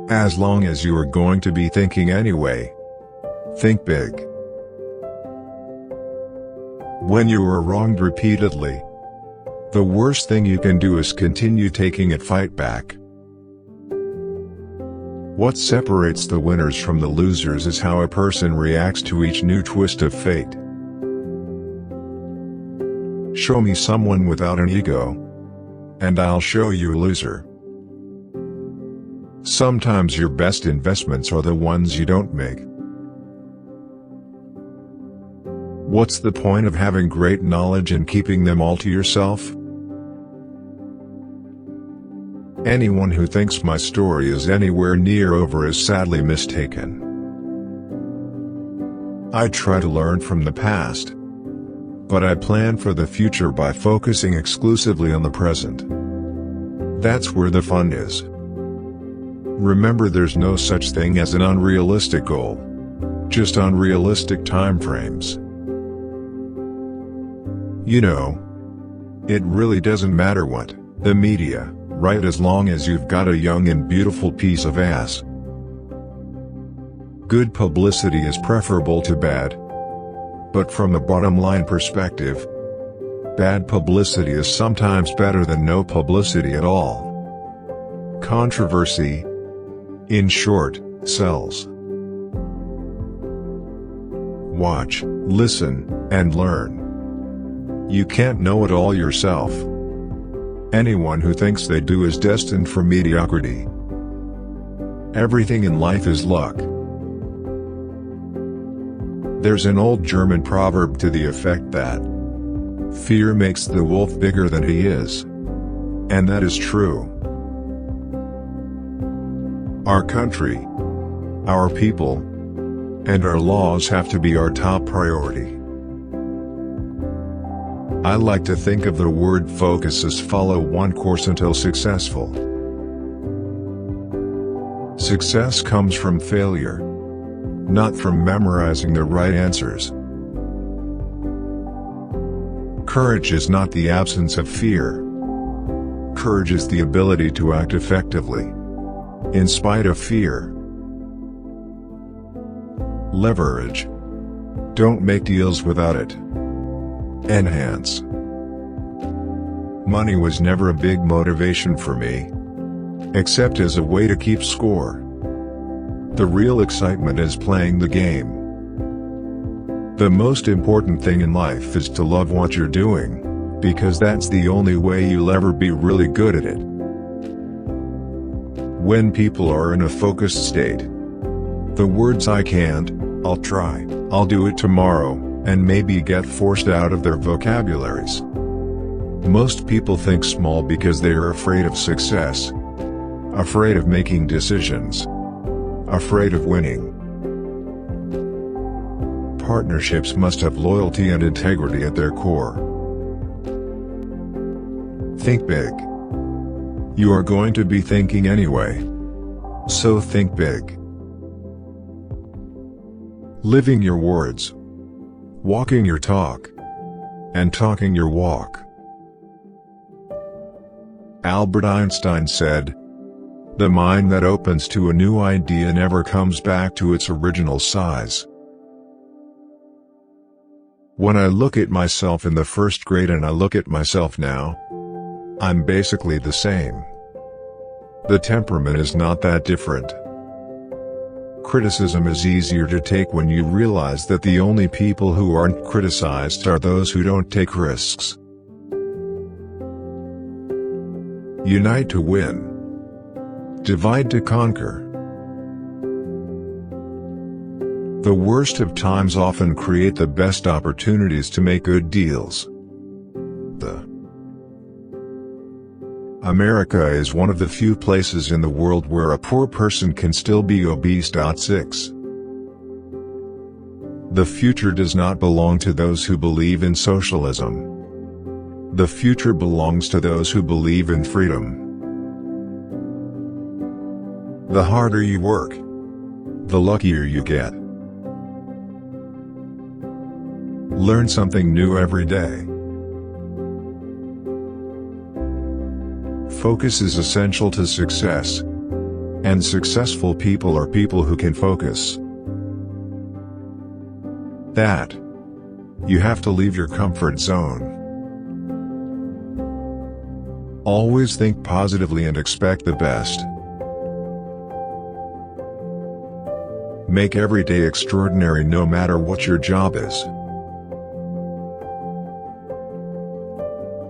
As long as you are going to be thinking anyway, think big. When you are wronged repeatedly, the worst thing you can do is continue taking it fight back. What separates the winners from the losers is how a person reacts to each new twist of fate. Show me someone without an ego, and I'll show you a loser. Sometimes your best investments are the ones you don't make. What's the point of having great knowledge and keeping them all to yourself? Anyone who thinks my story is anywhere near over is sadly mistaken. I try to learn from the past, but I plan for the future by focusing exclusively on the present. That's where the fun is. Remember, there's no such thing as an unrealistic goal, just unrealistic timeframes. You know, it really doesn't matter what the media write as long as you've got a young and beautiful piece of ass. Good publicity is preferable to bad. But from a bottom-line perspective, bad publicity is sometimes better than no publicity at all. Controversy, in short, sells. Watch, listen, and learn. You can't know it all yourself. Anyone who thinks they do is destined for mediocrity. Everything in life is luck. There's an old German proverb to the effect that fear makes the wolf bigger than he is. And that is true. Our country, our people, and our laws have to be our top priority. I like to think of the word focus as follow one course until successful. Success comes from failure, not from memorizing the right answers. Courage is not the absence of fear. Courage is the ability to act effectively, in spite of fear. Leverage. Don't make deals without it. Enhance. Money was never a big motivation for me, except as a way to keep score. The real excitement is playing the game. The most important thing in life is to love what you're doing, because that's the only way you'll ever be really good at it. When people are in a focused state, the words "I can't," "I'll try," "I'll do it tomorrow," and maybe get forced out of their vocabularies. Most people think small because they are afraid of success, afraid of making decisions, afraid of winning. Partnerships must have loyalty and integrity at their core. Think big. You are going to be thinking anyway, so think big. Living your words, walking your talk, and talking your walk. Albert Einstein said, "The mind that opens to a new idea never comes back to its original size." When I look at myself in the first grade and I look at myself now, I'm basically the same. The temperament is not that different. Criticism is easier to take when you realize that the only people who aren't criticized are those who don't take risks. Unite to win. Divide to conquer. The worst of times often create the best opportunities to make good deals. America is one of the few places in the world where a poor person can still be obese. 6. The future does not belong to those who believe in socialism. The future belongs to those who believe in freedom. The harder you work, the luckier you get. Learn something new every day. Focus is essential to success. And successful people are people who can focus. That you have to leave your comfort zone. Always think positively and expect the best. Make every day extraordinary no matter what your job is.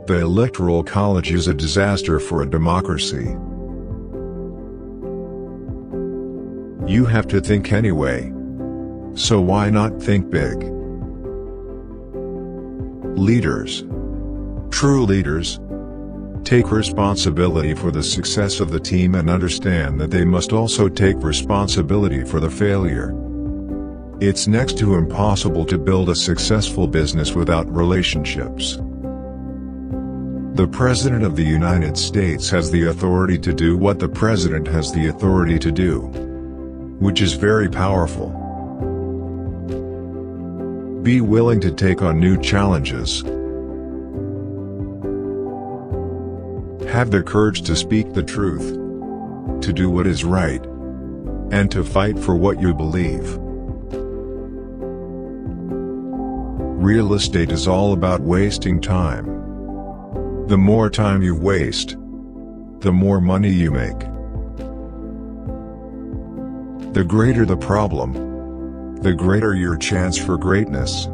The Electoral College is a disaster for a democracy. You have to think anyway. So why not think big? Leaders, true leaders, take responsibility for the success of the team and understand that they must also take responsibility for the failure. It's next to impossible to build a successful business without relationships. The President of the United States has the authority to do what the President has the authority to do, which is very powerful. Be willing to take on new challenges. Have the courage to speak the truth, to do what is right, and to fight for what you believe. Real estate is all about wasting time. The more time you waste, the more money you make. The greater the problem, the greater your chance for greatness.